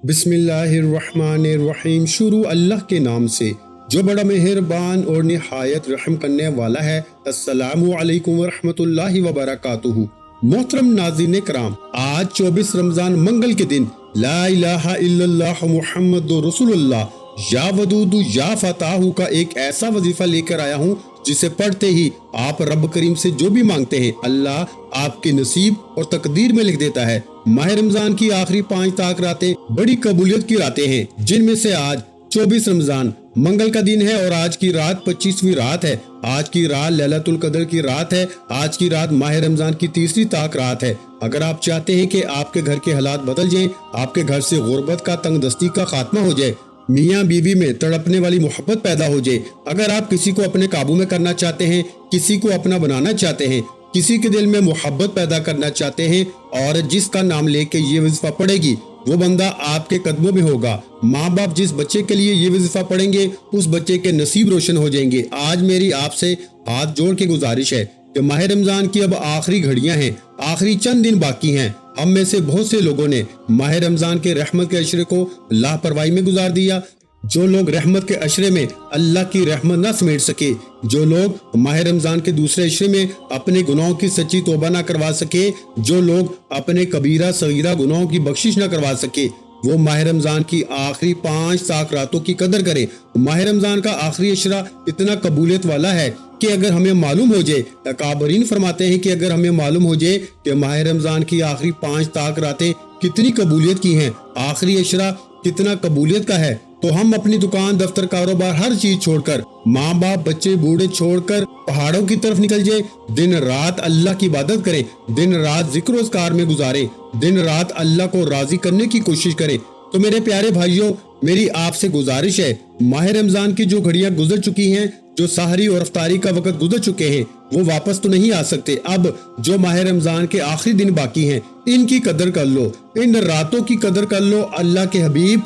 بسم اللہ الرحمن الرحیم۔ شروع اللہ کے نام سے جو بڑا مہربان اور نہایت رحم کرنے والا ہے۔ السلام علیکم ورحمۃ اللہ وبرکاتہ۔ محترم ناظرین کرام، آج 24 رمضان منگل کے دن لا الہ الا اللہ محمد رسول اللہ یا ودود یا فتاح کا ایک ایسا وظیفہ لے کر آیا ہوں جسے پڑھتے ہی آپ رب کریم سے جو بھی مانگتے ہیں اللہ آپ کے نصیب اور تقدیر میں لکھ دیتا ہے۔ ماہ رمضان کی آخری 5 تاک راتیں بڑی قبولیت کی راتیں ہیں، جن میں سے آج 24 رمضان منگل کا دن ہے اور آج کی رات 25ویں رات ہے۔ آج کی رات لیلۃ القدر کی رات ہے۔ آج کی رات ماہ رمضان کی 3ری تاک رات ہے۔ اگر آپ چاہتے ہیں کہ آپ کے گھر کے حالات بدل جائیں، آپ کے گھر سے غربت کا، تنگ دستی کا خاتمہ ہو جائے، میاں بیوی میں تڑپنے والی محبت پیدا ہو جائے، اگر آپ کسی کو اپنے قابو میں کرنا چاہتے ہیں، کسی کو اپنا بنانا چاہتے ہیں، کسی کے دل میں محبت پیدا کرنا چاہتے ہیں، اور جس کا نام لے کے یہ وظیفہ پڑھے گی وہ بندہ آپ کے قدموں میں ہوگا۔ ماں باپ جس بچے کے لیے یہ وظیفہ پڑھیں گے اس بچے کے نصیب روشن ہو جائیں گے۔ آج میری آپ سے ہاتھ جوڑ کے گزارش ہے کہ ماہ رمضان کی اب آخری گھڑیاں ہیں، آخری چند دن باقی ہیں۔ ہم میں سے بہت سے لوگوں نے ماہ رمضان کے رحمت کے عشرے کو لاپرواہی میں گزار دیا۔ جو لوگ رحمت کے عشرے میں اللہ کی رحمت نہ سمیٹ سکے، جو لوگ ماہ رمضان کے دوسرے عشرے میں اپنے گناہوں کی سچی توبہ نہ کروا سکے، جو لوگ اپنے کبیرہ صغیرہ گناہوں کی بخشش نہ کروا سکے، وہ ماہ رمضان کی آخری 5 تاک راتوں کی قدر کریں۔ ماہ رمضان کا آخری عشرہ اتنا قبولیت والا ہے کہ اگر ہمیں معلوم ہو جائے، اکابرین فرماتے ہیں کہ اگر ہمیں معلوم ہو جائے کہ ماہ رمضان کی آخری 5 تاک راتیں کتنی قبولیت کی ہیں، آخری عشرہ کتنا قبولیت کا ہے، تو ہم اپنی دکان، دفتر، کاروبار، ہر چیز چھوڑ کر، ماں باپ، بچے، بوڑھے چھوڑ کر پہاڑوں کی طرف نکل جائے، دن رات اللہ کی عبادت کریں، دن رات ذکر و اذکار میں گزاریں، دن رات اللہ کو راضی کرنے کی کوشش کریں۔ تو میرے پیارے بھائیوں، میری آپ سے گزارش ہے، ماہ رمضان کی جو گھڑیاں گزر چکی ہیں، جو سحری اور افطاری کا وقت گزر چکے ہیں، وہ واپس تو نہیں آ سکتے۔ اب جو ماہ رمضان کے آخری دن باقی ہیں، ان کی قدر کر لو، ان راتوں کی قدر کر لو۔ اللہ کے حبیب،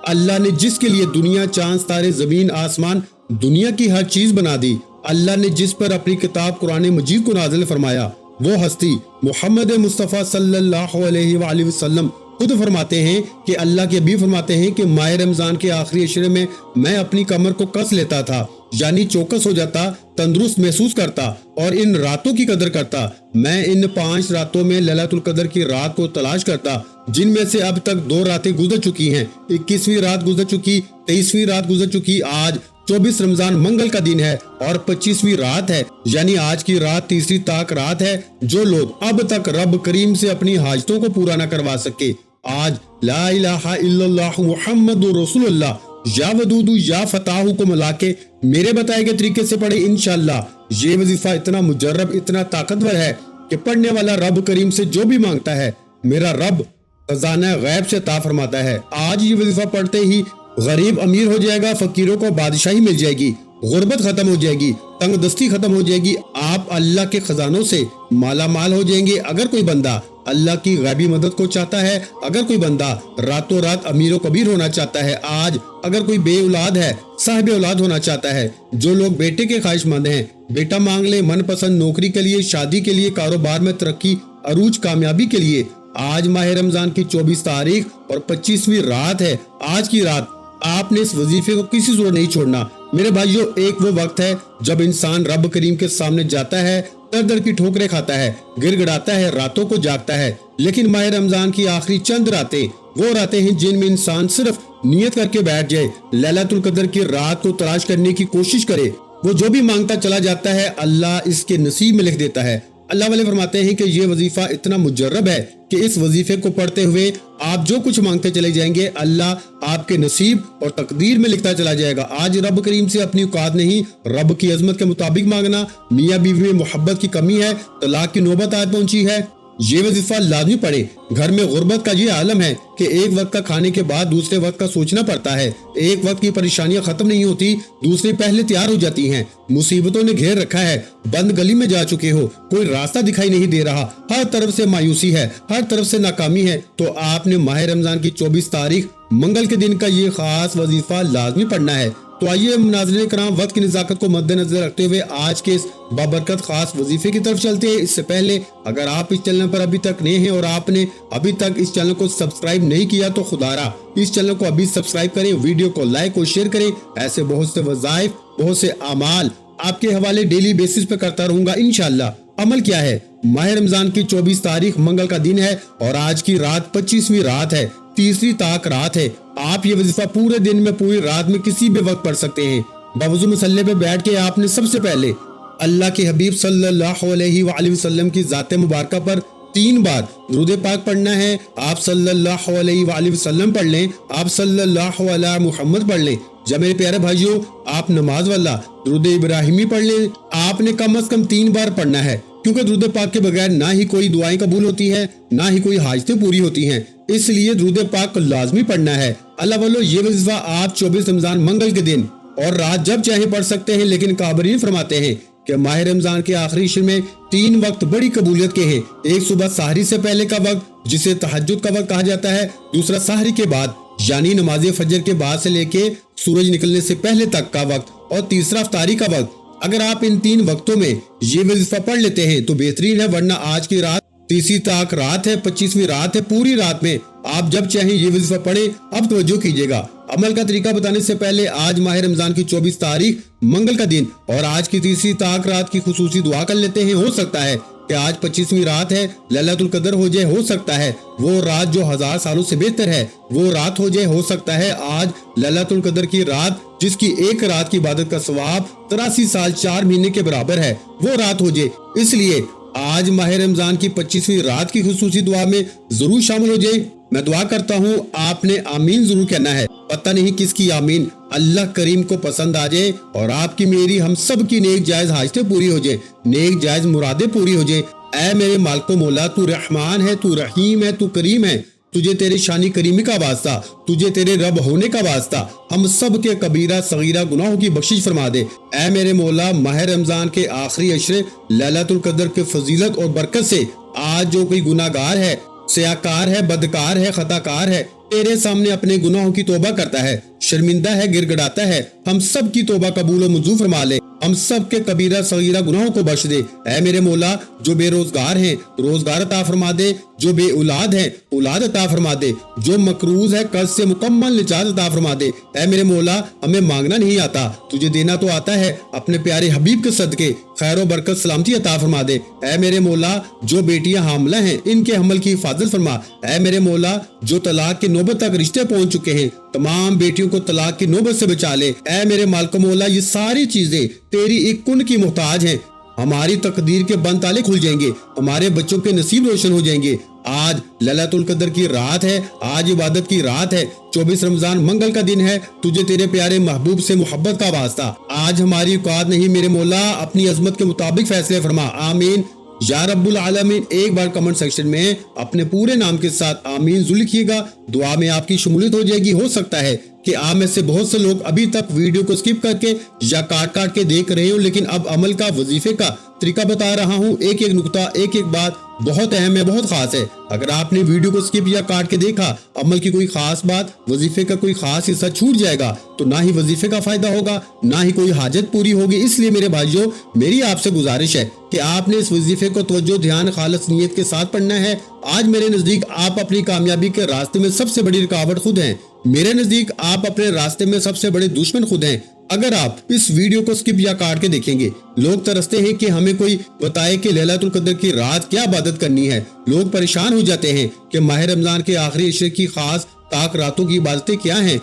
اللہ نے جس کے لیے دنیا، چاند، ستارے، زمین، آسمان، دنیا کی ہر چیز بنا دی، اللہ نے جس پر اپنی کتاب قرآن مجید کو نازل فرمایا، وہ ہستی محمد مصطفیٰ صلی اللہ علیہ وآلہ وسلم خود فرماتے ہیں کہ اللہ کے حبیب فرماتے ہیں کہ ماہ رمضان کے آخری عشرے میں میں اپنی کمر کو کس لیتا تھا، یعنی چوکس ہو جاتا، تندرست محسوس کرتا اور ان راتوں کی قدر کرتا۔ میں ان 5 راتوں میں لیلۃ القدر کی رات کو تلاش کرتا، جن میں سے اب تک 2 راتیں گزر چکی ہیں، 21ویں رات گزر چکی، 23ویں رات گزر چکی، آج 24 رمضان منگل کا دن ہے اور 25ویں رات ہے، یعنی آج کی رات 3ری تاک رات ہے۔ جو لوگ اب تک رب کریم سے اپنی حاجتوں کو پورا نہ کروا سکے، آج لا الہ الا اللہ محمد رسول اللہ یا ودود یا فتاح کو ملا کے میرے بتائے گئے طریقے سے پڑھے، انشاءاللہ یہ وظیفہ اتنا مجرب، اتنا طاقتور ہے کہ پڑھنے والا رب کریم سے جو بھی مانگتا ہے میرا رب خزانہ غیب سے عطا فرماتا ہے۔ آج یہ وظیفہ پڑھتے ہی غریب امیر ہو جائے گا، فقیروں کو بادشاہی مل جائے گی، غربت ختم ہو جائے گی، تنگ دستی ختم ہو جائے گی، آپ اللہ کے خزانوں سے مالا مال ہو جائیں گے۔ اگر کوئی بندہ اللہ کی غیبی مدد کو چاہتا ہے، اگر کوئی بندہ راتوں رات امیر و کبیر ہونا چاہتا ہے، آج اگر کوئی بے اولاد ہے، صاحب اولاد ہونا چاہتا ہے، جو لوگ بیٹے کے خواہش مند ہیں، بیٹا مانگ لیں، من پسند نوکری کے لیے، شادی کے لیے، کاروبار میں ترقی، عروج، کامیابی کے لیے، آج ماہ رمضان کی 24 تاریخ اور 25ویں رات ہے۔ آج کی رات آپ نے اس وظیفے کو کسی صورت نہیں چھوڑنا۔ میرے بھائیوں، ایک وہ وقت ہے جب انسان رب کریم کے سامنے جاتا ہے، در در کی ٹھوکریں کھاتا ہے، گر گڑاتا ہے، راتوں کو جاگتا ہے، لیکن ماہ رمضان کی آخری چند راتیں وہ راتیں ہیں جن میں انسان صرف نیت کر کے بیٹھ جائے، لیلۃ القدر کی رات کو تلاش کرنے کی کوشش کرے، وہ جو بھی مانگتا چلا جاتا ہے اللہ اس کے نصیب میں لکھ دیتا ہے۔ اللہ والے فرماتے ہیں کہ یہ وظیفہ اتنا مجرب ہے کہ اس وظیفے کو پڑھتے ہوئے آپ جو کچھ مانگتے چلے جائیں گے اللہ آپ کے نصیب اور تقدیر میں لکھتا چلا جائے گا۔ آج رب کریم سے اپنی اوقات نہیں، رب کی عظمت کے مطابق مانگنا، میاں بیوی میں محبت کی کمی ہے، طلاق کی نوبت آج پہنچی ہے، یہ وظیفہ لازمی پڑھیں۔ گھر میں غربت کا یہ عالم ہے کہ ایک وقت کا کھانے کے بعد دوسرے وقت کا سوچنا پڑتا ہے، ایک وقت کی پریشانیاں ختم نہیں ہوتی، دوسری پہلے تیار ہو جاتی ہیں، مصیبتوں نے گھیر رکھا ہے، بند گلی میں جا چکے ہو، کوئی راستہ دکھائی نہیں دے رہا، ہر طرف سے مایوسی ہے، ہر طرف سے ناکامی ہے، تو آپ نے ماہ رمضان کی 24 تاریخ منگل کے دن کا یہ خاص وظیفہ لازمی پڑھنا ہے۔ تو آئیے ناظرین کرام وقت کی نزاکت کو مد نظر رکھتے ہوئے آج کے اس بابرکت خاص وظیفے کی طرف چلتے ہیں۔ اس سے پہلے اگر آپ اس چینل پر ابھی تک نئے ہیں اور آپ نے ابھی تک اس چینل کو سبسکرائب نہیں کیا تو خدا را اس چینل کو ابھی سبسکرائب کریں، ویڈیو کو لائک اور شیئر کریں۔ ایسے بہت سے وظائف، بہت سے اعمال آپ کے حوالے ڈیلی بیسس پہ کرتا رہوں گا انشاءاللہ۔ عمل کیا ہے؟ ماہ رمضان کی 24 تاریخ منگل کا دن ہے اور آج کی رات 25ویں رات ہے، تیسری طاق رات ہے۔ آپ یہ وظیفہ پورے دن میں، پوری رات میں کسی بھی وقت پڑھ سکتے ہیں۔ باوضو مصلی پہ بیٹھ کے آپ نے سب سے پہلے اللہ کے حبیب صلی اللہ علیہ وآلہ وسلم کی ذات مبارکہ پر 3 بار درود پاک پڑھنا ہے۔ آپ صلی اللہ علیہ وآلہ وسلم پڑھ لیں، آپ صلی اللہ علیہ محمد پڑھ لیں۔ جب میرے پیارے بھائیوں آپ نماز والا درود ابراہیمی پڑھ لیں، آپ نے کم از کم 3 بار پڑھنا ہے، کیونکہ درود پاک کے بغیر نہ ہی کوئی دعائیں قبول ہوتی ہے، نہ ہی کوئی حاجتیں پوری ہوتی ہیں، اس لیے درود پاک کو لازمی پڑھنا ہے۔ اللہ والو یہ وظیفہ آپ 24 رمضان منگل کے دن اور رات جب چاہیں پڑھ سکتے ہیں، لیکن کابرین فرماتے ہیں کہ ماہ رمضان کے آخری عشر میں 3 وقت بڑی قبولیت کے ہیں۔ ایک صبح سحری سے پہلے کا وقت جسے تہجد کا وقت کہا جاتا ہے، دوسرا سحری کے بعد یعنی نماز فجر کے بعد سے لے کے سورج نکلنے سے پہلے تک کا وقت، اور تیسرا افطاری کا وقت۔ اگر آپ ان 3 وقتوں میں یہ وظیفہ پڑھ لیتے ہیں تو بہترین ہے، ورنہ آج کی رات تیسری طاق رات ہے، 25ویں رات ہے، پوری رات میں آپ جب چاہیں یہ وظیفہ پڑھیں۔ اب توجہ کیجیے گا، عمل کا طریقہ بتانے سے پہلے آج ماہ رمضان کی 24 تاریخ منگل کا دن اور آج کی تیسری طاق رات کی خصوصی دعا کر لیتے ہیں۔ ہو سکتا ہے کہ آج 25ویں رات ہے، لیلۃ القدر ہو جائے، ہو سکتا ہے وہ رات جو 1000 سالوں سے بہتر ہے وہ رات ہو جائے، ہو سکتا ہے آج لیلۃ القدر کی رات جس کی ایک رات کی عبادت کا ثواب 83 سال 4 مہینے کے برابر ہے وہ رات ہو جائے۔ اس لیے آج ماہ رمضان کی 25ویں رات کی خصوصی دعا میں ضرور شامل ہو جائے۔ میں دعا کرتا ہوں آپ نے آمین ضرور کہنا ہے، پتہ نہیں کس کی آمین اللہ کریم کو پسند آ جائے اور آپ کی میری ہم سب کی نیک جائز حاجتیں پوری ہو جائیں، نیک جائز مرادیں پوری ہو جائیں۔ اے میرے مالک و مولا، تو رحمان ہے، تو رحیم ہے، تو کریم ہے، تجھے تیرے شانی کریمی کا واسطہ، تجھے تیرے رب ہونے کا واسطہ ہم سب کے کبیرہ صغیرہ گناہوں کی بخشش فرما دے۔ اے میرے مولا، ماہ رمضان کے آخری عشرے لیلۃ القدر کے فضیلت اور برکت سے آج جو کوئی گناہ گار ہے، سیاکار ہے، بدکار ہے، خطا کار ہے، تیرے سامنے اپنے گناہوں کی توبہ کرتا ہے، شرمندہ ہے، گر گڑاتا ہے، ہم سب کی توبہ قبول و منظور فرما لے، ہم سب کے کبیرہ صغیرہ گناہوں کو بخش دے۔ اے میرے مولا، جو بے روزگار ہیں روزگار عطا فرما دے، جو بے اولاد ہیں اولاد عطا فرما دے، جو مقروض ہے قرض سے مکمل نجات عطا فرما دے۔ اے میرے مولا، ہمیں مانگنا نہیں آتا، تجھے دینا تو آتا ہے، اپنے پیارے حبیب کے صدقے خیر و برکت سلامتی عطا فرما دے۔ اے میرے مولا، جو بیٹیاں حاملہ ہیں ان کے حمل کی حفاظت فرما۔ اے میرے مولا، جو طلاق کی نوبت تک رشتے پہنچ چکے ہیں تمام بیٹیوں کو طلاق کی نوبت سے بچا لے۔ اے میرے مالک مولا، یہ ساری چیزیں تیری ایک کن کی محتاج ہیں، ہماری تقدیر کے بند تالے کھل جائیں گے، ہمارے بچوں کے نصیب روشن ہو جائیں گے۔ آج لیلۃ القدر کی رات ہے، آج عبادت کی رات ہے، 24 رمضان منگل کا دن ہے، تجھے تیرے پیارے محبوب سے محبت کا واسطہ آج ہماری اوقات نہیں میرے مولا، اپنی عظمت کے مطابق فیصلے فرما۔ آمین یا رب العالمین۔ ایک بار کمنٹ سیکشن میں اپنے پورے نام کے ساتھ آمین ضرور لکھیے گا، دعا میں آپ کی شمولیت ہو جائے گی۔ ہو سکتا ہے کہ آپ میں سے بہت سے لوگ ابھی تک ویڈیو کو سکپ کر کے یا کاٹ کے دیکھ رہے ہوں، لیکن اب عمل کا وظیفے کا طریقہ بتا رہا ہوں، ایک ایک نقطہ، ایک ایک بات بہت اہم ہے، بہت خاص ہے۔ اگر آپ نے ویڈیو کو سکپ یا کاٹ کے دیکھا، عمل کی کوئی خاص بات، وظیفے کا کوئی خاص حصہ چھوٹ جائے گا تو نہ ہی وظیفے کا فائدہ ہوگا، نہ ہی کوئی حاجت پوری ہوگی۔ اس لیے میرے بھائیوں، میری آپ سے گزارش ہے کہ آپ نے اس وظیفے کو توجہ، دھیان، خالص نیت کے ساتھ پڑھنا ہے۔ آج میرے نزدیک آپ اپنی کامیابی کے راستے میں سب سے بڑی رکاوٹ خود ہیں، میرے نزدیک آپ اپنے راستے میں سب سے بڑے دشمن خود ہیں۔ اگر آپ اس ویڈیو کو سکپ یا کاٹ کے دیکھیں گے، لوگ ترستے ہیں کہ ہمیں کوئی بتائے کہ لیلۃ القدر کی رات کیا عبادت کرنی ہے، لوگ پریشان ہو جاتے ہیں کہ ماہ رمضان کے آخری عشرے کی خاص طاق راتوں کی عبادتیں کیا ہیں۔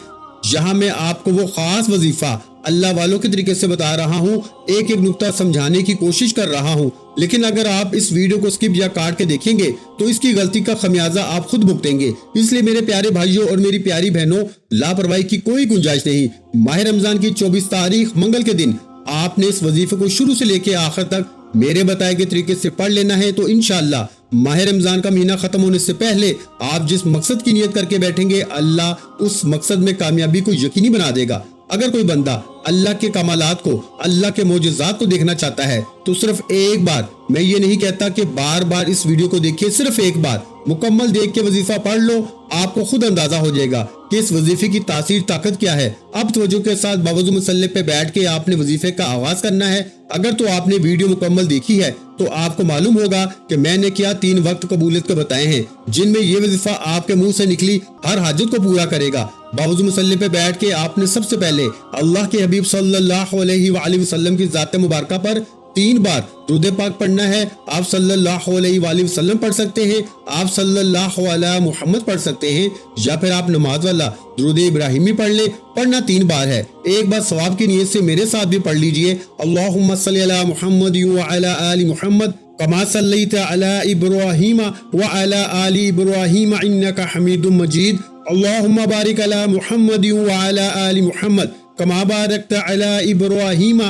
یہاں میں آپ کو وہ خاص وظیفہ اللہ والوں کے طریقے سے بتا رہا ہوں، ایک ایک نقطہ سمجھانے کی کوشش کر رہا ہوں، لیکن اگر آپ اس ویڈیو کو سکپ یا کاٹ کے دیکھیں گے تو اس کی غلطی کا خمیازہ آپ خود بھگتیں گے۔ اس لیے میرے پیارے بھائیوں اور میری پیاری بہنوں، لاپرواہی کی کوئی گنجائش نہیں۔ ماہ رمضان کی 24 تاریخ منگل کے دن آپ نے اس وظیفے کو شروع سے لے کے آخر تک میرے بتائے گئے طریقے سے پڑھ لینا ہے، تو انشاءاللہ ماہ رمضان کا مہینہ ختم ہونے سے پہلے آپ جس مقصد کی نیت کر کے بیٹھیں گے، اللہ اس مقصد میں کامیابی کو یقینی بنا دے گا۔ اگر کوئی بندہ اللہ کے کمالات کو، اللہ کے معجزات کو دیکھنا چاہتا ہے تو صرف ایک بار، میں یہ نہیں کہتا کہ بار بار اس ویڈیو کو دیکھیے، صرف ایک بار مکمل دیکھ کے وظیفہ پڑھ لو، آپ کو خود اندازہ ہو جائے گا کہ اس وظیفے کی تاثیر طاقت کیا ہے۔ اب توجہ کے ساتھ باوضو مصلی پہ بیٹھ کے آپ نے وظیفے کا آغاز کرنا ہے۔ اگر تو آپ نے ویڈیو مکمل دیکھی ہے تو آپ کو معلوم ہوگا کہ میں نے کیا 3 وقت قبولیت کو بتائے ہیں، جن میں یہ وظیفہ آپ کے منہ سے نکلی ہر حاجت کو پورا کرے گا۔ باوضو مصلی پہ بیٹھ کے آپ نے سب سے پہلے اللہ کے حبیب صلی اللہ علیہ وآلہ وسلم کی ذات مبارکہ پر 3 بار درود پاک پڑھنا ہے۔ آپ صلی اللہ علیہ وآلہ وسلم پڑھ سکتے ہیں، آپ صلی اللہ علیہ محمد پڑھ سکتے ہیں، یا پھر آپ نماز والا درود ابراہیمی پڑھ لیں۔ پڑھنا 3 بار ہے، ایک بار ثواب کی نیت سے میرے ساتھ بھی پڑھ لیجئے۔ اللہم صلی علی محمد وعلی آل محمد کما صلیت علی ابراہیم وعلی آل ابراہیم انک حمید مجید۔ اللہم بارک علی محمد وعلی آل محمد کما بارکت علی ابراہیم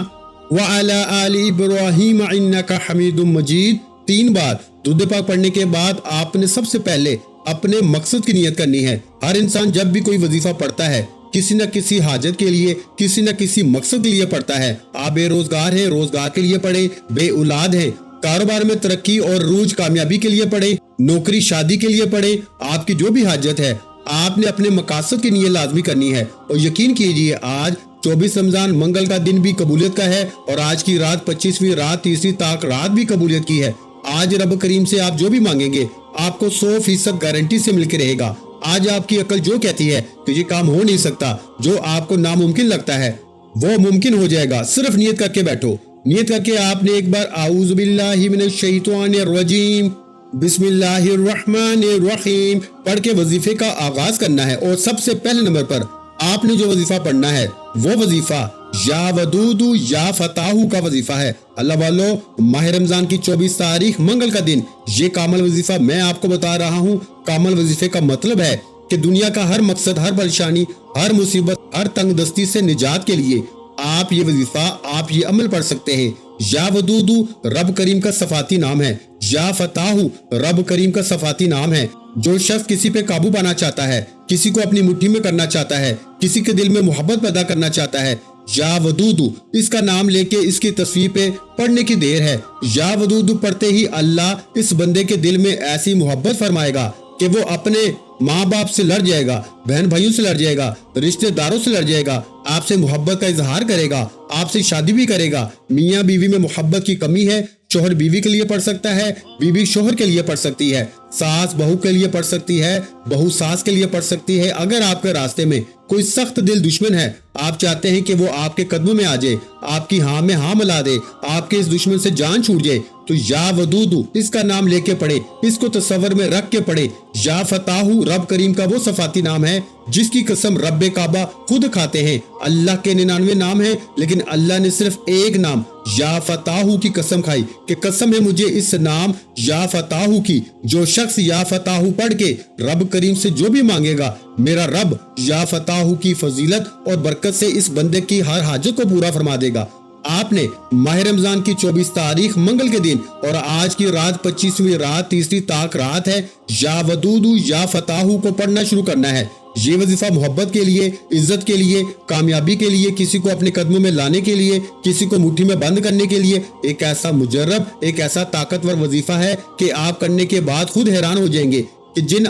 وعلی آل ابراہیم انک حمید مجید۔ 3 بار درود پاک پڑھنے کے بعد آپ نے سب سے پہلے اپنے مقصد کی نیت کرنی ہے۔ ہر انسان جب بھی کوئی وظیفہ پڑھتا ہے کسی نہ کسی حاجت کے لیے، کسی نہ کسی مقصد کے لیے پڑھتا ہے۔ آپ بے روزگار ہیں، روزگار کے لیے پڑھیں، بے اولاد ہیں، کاروبار میں ترقی اور عروج کامیابی کے لیے پڑھیں، نوکری شادی کے لیے پڑھیں، آپ کی جو بھی حاجت ہے آپ نے اپنے مقاصد کی نیت لازمی کرنی ہے۔ اور یقین کیجئے آج 24 رمضان منگل کا دن بھی قبولیت کا ہے، اور آج کی رات 25ویں رات، تیسری طاق رات بھی قبولیت کی ہے۔ آج رب کریم سے آپ جو بھی مانگیں گے آپ کو 100% گارنٹی سے مل کے رہے گا۔ آج آپ کی عقل جو کہتی ہے کہ یہ کام ہو نہیں سکتا، جو آپ کو ناممکن لگتا ہے وہ ممکن ہو جائے گا۔ صرف نیت کر کے بیٹھو۔ نیت کر کے آپ نے ایک بار اعوذ باللہ من الشیطان الرجیم بسم اللہ الرحمن الرحیم پڑھ کے وظیفے کا آغاز کرنا ہے۔ اور سب سے پہلے نمبر پر آپ نے جو وظیفہ پڑھنا ہے وہ وظیفہ یا ودود یا فتاحو کا وظیفہ ہے۔ اللہ والو، ماہ رمضان کی 24 تاریخ منگل کا دن، یہ کامل وظیفہ میں آپ کو بتا رہا ہوں۔ کامل وظیفے کا مطلب ہے کہ دنیا کا ہر مقصد، ہر پریشانی، ہر مصیبت، ہر تنگ دستی سے نجات کے لیے آپ یہ وظیفہ، آپ یہ عمل پڑھ سکتے ہیں۔ یا ودود رب کریم کا صفاتی نام ہے، یا فتاحو رب کریم کا صفاتی نام ہے۔ جو شخص کسی پہ قابو پانا چاہتا ہے، کسی کو اپنی مٹھی میں کرنا چاہتا ہے، کسی کے دل میں محبت پیدا کرنا چاہتا ہے، یا ودود اس کا نام لے کے اس کی تصویر پہ پڑھنے کی دیر ہے۔ یا ودود پڑھتے ہی اللہ اس بندے کے دل میں ایسی محبت فرمائے گا کہ وہ اپنے ماں باپ سے لڑ جائے گا، بہن بھائیوں سے لڑ جائے گا، رشتہ داروں سے لڑ جائے گا، آپ سے محبت کا اظہار کرے گا، آپ سے شادی بھی کرے گا۔ میاں بیوی میں محبت کی کمی ہے، شوہر بیوی کے لیے پڑھ سکتا ہے، بیوی شوہر کے لیے پڑھ سکتی ہے، ساس بہو کے لیے پڑھ سکتی ہے، بہو ساس کے لیے پڑھ سکتی ہے۔ اگر آپ کے راستے میں کوئی سخت دل دشمن ہے، آپ چاہتے ہیں کہ وہ آپ کے قدموں میں آ جائے، آپ کی ہاں میں ہاں ملا دے، آپ کے اس دشمن سے جان چھوٹ جائے، تو یا ودود اس کا نام لے کے پڑھے، اس کو تصور میں رکھ کے پڑھے۔ یا فتاحو رب کریم کا وہ صفاتی نام ہے جس کی قسم رب کعبہ خود کھاتے ہیں۔ اللہ کے 99 نام ہیں، لیکن اللہ نے صرف ایک نام یا فتاحو کی قسم کھائی کہ قسم ہے مجھے اس نام یا فتاحو کی، جو شخص یا فتاحو پڑھ کے رب کریم سے جو بھی مانگے گا، میرا رب یا فتاحو کی فضیلت اور برکت سے اس بندے کی ہر حاجت کو پورا فرما دے گا۔ آپ نے ماہ رمضان کی 24 تاریخ منگل کے دن اور آج کی رات 25ویں رات، تیسری طاق رات ہے، یا ودود یا فتاحو کو پڑھنا شروع کرنا ہے۔ یہ وظیفہ محبت کے لیے، عزت کے لیے، کامیابی کے لیے، کسی کو اپنے قدموں میں لانے کے لیے، کسی کو مٹھی میں بند کرنے کے لیے ایک ایسا مجرب، ایک ایسا طاقتور وظیفہ ہے کہ آپ کرنے کے بعد خود حیران ہو جائیں گے کہ جن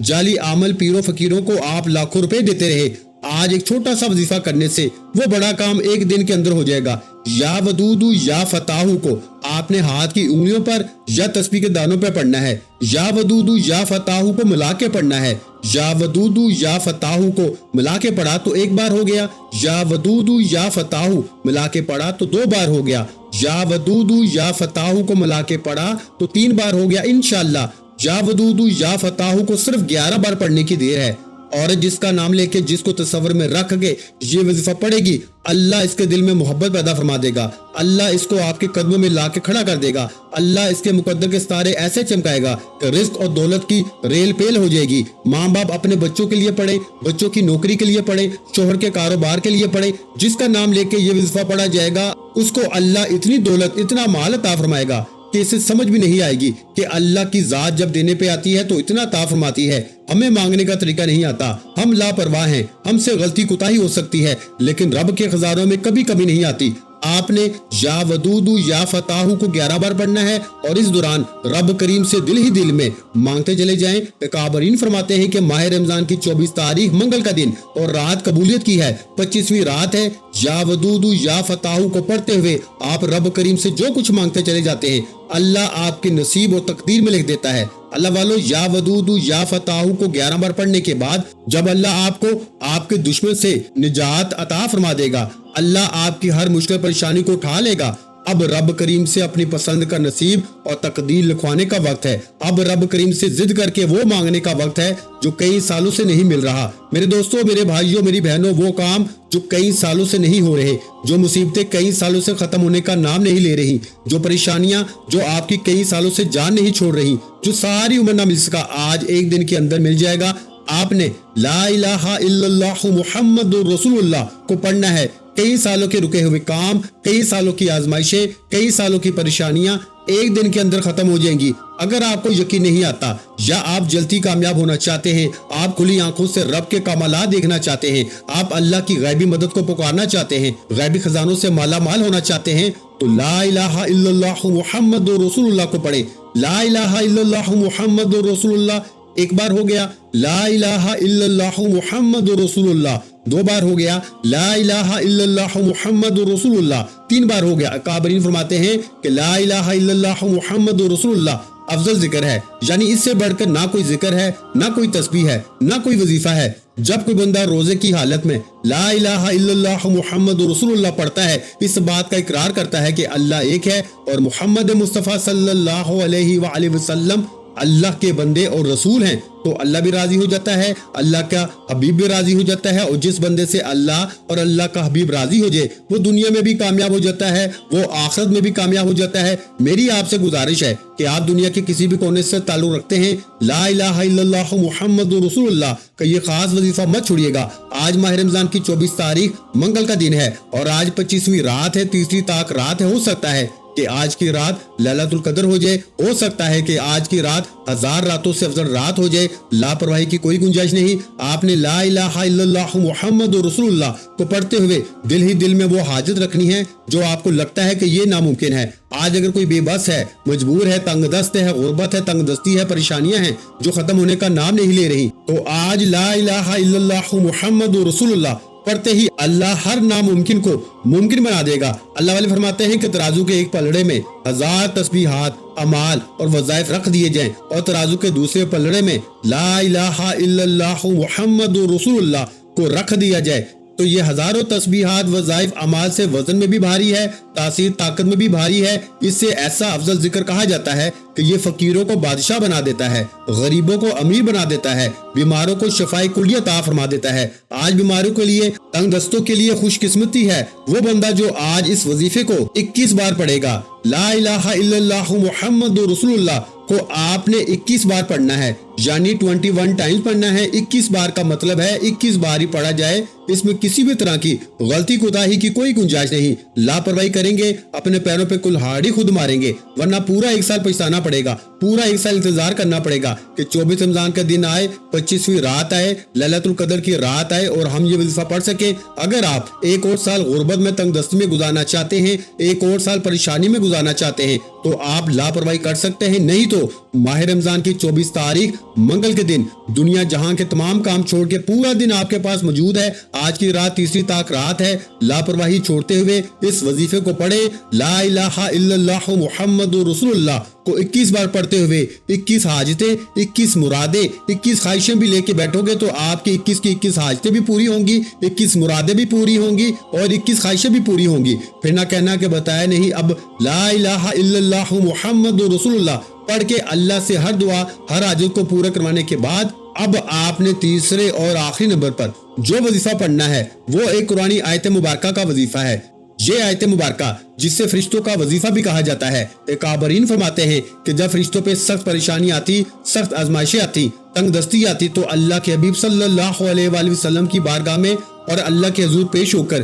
جعلی عامل پیروں فقیروں کو آپ لاکھوں روپے دیتے رہے، آج ایک چھوٹا سا وظیفہ کرنے سے وہ بڑا کام ایک دن کے اندر ہو جائے گا۔ یا ودود یا فتاحو کو آپ نے ہاتھ کی انگلیوں پر یا تسبیح کے دانوں پہ پڑھنا ہے۔ یا ودود یا فتاحو کو ملا کے پڑھنا ہے۔ یا ودود یا فتاحو کو ملا کے پڑھا تو ایک بار ہو گیا، یا ودود یا فتاحو ملا کے پڑھا تو 2 بار ہو گیا، یا ودود یا فتاحو کو ملا کے پڑھا تو 3 بار ہو گیا انشاءاللہ۔ یا ودود یا فتاحو کو صرف 11 بار پڑھنے کی دیر ہے۔ اور جس کا نام لے کے، جس کو تصور میں رکھ کے یہ وظیفہ پڑھے گی، اللہ اس کے دل میں محبت پیدا فرما دے گا، اللہ اس کو آپ کے قدموں میں لا کے کھڑا کر دے گا، اللہ اس کے مقدر کے ستارے ایسے چمکائے گا کہ رزق اور دولت کی ریل پیل ہو جائے گی۔ ماں باپ اپنے بچوں کے لیے پڑھے، بچوں کی نوکری کے لیے پڑھے، شوہر کے کاروبار کے لیے پڑھے، جس کا نام لے کے یہ وظیفہ پڑھا جائے گا اس کو اللہ اتنی دولت، اتنا مال عطا فرمائے گا کہ اسے سمجھ بھی نہیں آئے گی کہ اللہ کی ذات جب دینے پہ آتی ہے تو اتنا عطا فرماتی ہے، ہمیں مانگنے کا طریقہ نہیں آتا، ہم لاپرواہ ہیں، ہم سے غلطی کوتاہی ہو سکتی ہے، لیکن رب کے خزانوں میں کبھی کمی نہیں آتی۔ آپ نے یا ودود یا فتاح کو 11 بار پڑھنا ہے اور اس دوران رب کریم سے دل ہی دل میں مانگتے چلے جائیں۔ اکابرین فرماتے ہیں کہ ماہ رمضان کی 24 تاریخ منگل کا دن اور رات قبولیت کی ہے، 25ویں رات ہے۔ یا ودود یا فتاح کو پڑھتے ہوئے آپ رب کریم سے جو کچھ مانگتے چلے جاتے ہیں اللہ آپ کے نصیب اور تقدیر میں لکھ دیتا ہے۔ اللہ والو، یا ودود یا فتاح کو 11 بار پڑھنے کے بعد جب اللہ آپ کو آپ کے دشمن سے نجات عطا فرما دے گا، اللہ آپ کی ہر مشکل پریشانی کو اٹھا لے گا، اب رب کریم سے اپنی پسند کا نصیب اور تقدیر لکھوانے کا وقت ہے۔ اب رب کریم سے ضد کر کے وہ مانگنے کا وقت ہے جو کئی سالوں سے نہیں مل رہا۔ میرے دوستوں، میرے بھائیوں، میری بہنوں، وہ کام جو کئی سالوں سے نہیں ہو رہے، جو مصیبتیں کئی سالوں سے ختم ہونے کا نام نہیں لے رہی، جو پریشانیاں جو آپ کی کئی سالوں سے جان نہیں چھوڑ رہی، جو ساری عمر نہ مل سکا، آج ایک دن کے اندر مل جائے گا۔ آپ نے لا الہ الا اللہ محمد رسول اللہ کو پڑھنا ہے۔ کئی سالوں کے رکے ہوئے کام، کئی سالوں کی آزمائشیں، کئی سالوں کی پریشانیاں ایک دن کے اندر ختم ہو جائیں گی۔ اگر آپ کو یقین نہیں آتا یا آپ جلدی کامیاب ہونا چاہتے ہیں، آپ کھلی آنکھوں سے رب کے کمالات دیکھنا چاہتے ہیں، آپ اللہ کی غیبی مدد کو پکارنا چاہتے ہیں، غیبی خزانوں سے مالا مال ہونا چاہتے ہیں، تو لا الہ الا اللہ محمد رسول اللہ کو پڑھیں۔ لا الہ الا اللہ محمد رسول اللہ ایک بار ہو گیا، لا الہ الا اللہ محمد رسول اللہ 2 بار ہو گیا، لا الہ الا اللہ محمد رسول اللہ 3 بار ہو گیا۔ اکابرین فرماتے ہیں کہ لا الہ الا اللہ محمد رسول اللہ افضل ذکر ہے، یعنی اس سے بڑھ کر نہ کوئی ذکر ہے، نہ کوئی تسبیح ہے، نہ کوئی وظیفہ ہے۔ جب کوئی بندہ روزے کی حالت میں لا الہ الا اللہ محمد رسول اللہ پڑھتا ہے، اس بات کا اقرار کرتا ہے کہ اللہ ایک ہے اور محمد مصطفیٰ صلی اللہ علیہ وآلہ وسلم اللہ کے بندے اور رسول ہیں، تو اللہ بھی راضی ہو جاتا ہے، اللہ کا حبیب بھی راضی ہو جاتا ہے، اور جس بندے سے اللہ اور اللہ کا حبیب راضی ہو جائے وہ دنیا میں بھی کامیاب ہو جاتا ہے، وہ آخرت میں بھی کامیاب ہو جاتا ہے۔ میری آپ سے گزارش ہے کہ آپ دنیا کے کسی بھی کونے سے تعلق رکھتے ہیں، لا الہ الا اللہ محمد رسول اللہ کا یہ خاص وظیفہ مت چھوڑیے گا۔ آج ماہ رمضان کی 24 تاریخ منگل کا دن ہے اور آج 25ویں رات ہے، تیسری طاق رات ہے۔ ہو سکتا ہے کہ آج کی رات لیلۃ القدر ہو جائے، ہو سکتا ہے کہ آج کی رات 1000 راتوں سے افضل رات ہو جائے، لاپرواہی کی کوئی گنجائش نہیں۔ آپ نے لا الہ الا اللہ محمد رسول اللہ کو پڑھتے ہوئے دل ہی دل میں وہ حاجت رکھنی ہے جو آپ کو لگتا ہے کہ یہ ناممکن ہے۔ آج اگر کوئی بے بس ہے، مجبور ہے، تنگ دست ہے، غربت ہے، تنگ دستی ہے، پریشانیاں ہیں جو ختم ہونے کا نام نہیں لے رہی، تو آج لا الہ الا اللہ محمد رسول اللہ پڑھتے ہی اللہ ہر ناممکن کو ممکن بنا دے گا۔ اللہ والے فرماتے ہیں کہ ترازو کے ایک پلڑے میں 1000 تسبیحات، اعمال اور وظائف رکھ دیے جائیں اور ترازو کے دوسرے پلڑے میں لا الہ الا اللہ محمد رسول اللہ کو رکھ دیا جائے، تو یہ ہزاروں تسبیحات، وظائف، اعمال سے وزن میں بھی بھاری ہے، تاثیر طاقت میں بھی بھاری ہے۔ اس سے ایسا افضل ذکر کہا جاتا ہے کہ یہ فقیروں کو بادشاہ بنا دیتا ہے، غریبوں کو امیر بنا دیتا ہے، بیماروں کو شفائے کلی عطا فرما دیتا ہے۔ آج بیماروں کے لیے، تنگ دستوں کے لیے خوش قسمتی ہے وہ بندہ جو آج اس وظیفے کو 21 بار پڑھے گا۔ لا الہ الا اللہ محمد رسول اللہ کو آپ نے 21 بار پڑھنا ہے، یعنی 21 ٹائمز پڑھنا ہے۔ 21 بار کا مطلب ہے 21 بار ہی پڑھا جائے، اس میں کسی بھی طرح کی غلطی کوتاہی کی کوئی گنجائش نہیں۔ لاپرواہی کریں گے اپنے پیروں پہ کلہاڑی خود ماریں گے، ورنہ پورا 1 سال پچھتانا پڑے گا، پورا 1 سال انتظار کرنا پڑے گا کہ 24 رمضان کا دن آئے، 25ویں رات آئے، لیلۃ القدر کی رات آئے اور ہم یہ وظیفہ پڑھ سکیں۔ اگر آپ ایک اور سال غربت میں، تنگ دستی میں گزارنا چاہتے ہیں، ایک اور سال پریشانی میں گزارنا چاہتے ہیں، تو آپ لاپرواہی کر سکتے ہیں، نہیں تو ماہ رمضان کی 24 تاریخ منگل کے دن دنیا جہاں کے تمام کام چھوڑ کے پورا دن آپ کے پاس موجود ہے۔ آج کی رات تیسری طاق رات ہے، لاپرواہی چھوڑتے ہوئے اس وظیفے کو پڑھیں۔ لا الہ الا اللہ محمد رسول اللہ کو 21 بار پڑھتے ہوئے 21 حاجتیں، 21 مرادیں، 21 خواہشیں بھی لے کے بیٹھو گے تو آپ کی 21 کی 21 حاجتیں بھی پوری ہوں گی، 21 مرادیں بھی پوری ہوں گی اور 21 خواہشیں بھی پوری ہوں گی۔ پھر نہ کہنا کہ بتایا نہیں۔ اب لا الہ الا اللہ محمد رسول اللہ پڑھ کے اللہ سے ہر دعا، ہر حاجت کو پورا کروانے کے بعد اب آپ نے تیسرے اور آخری نمبر پر جو وظیفہ پڑھنا ہے وہ ایک قرآنی آیت مبارکہ کا وظیفہ ہے۔ یہ آیت مبارکہ جس سے فرشتوں کا وظیفہ بھی کہا جاتا ہے، اکابرین فرماتے ہیں کہ جب فرشتوں پہ سخت پریشانی آتی، سخت آزمائشیں آتی، تنگ دستی آتی، تو اللہ کے حبیب صلی اللہ علیہ وآلہ وسلم کی بارگاہ میں اور اللہ کے حضور پیش ہو کر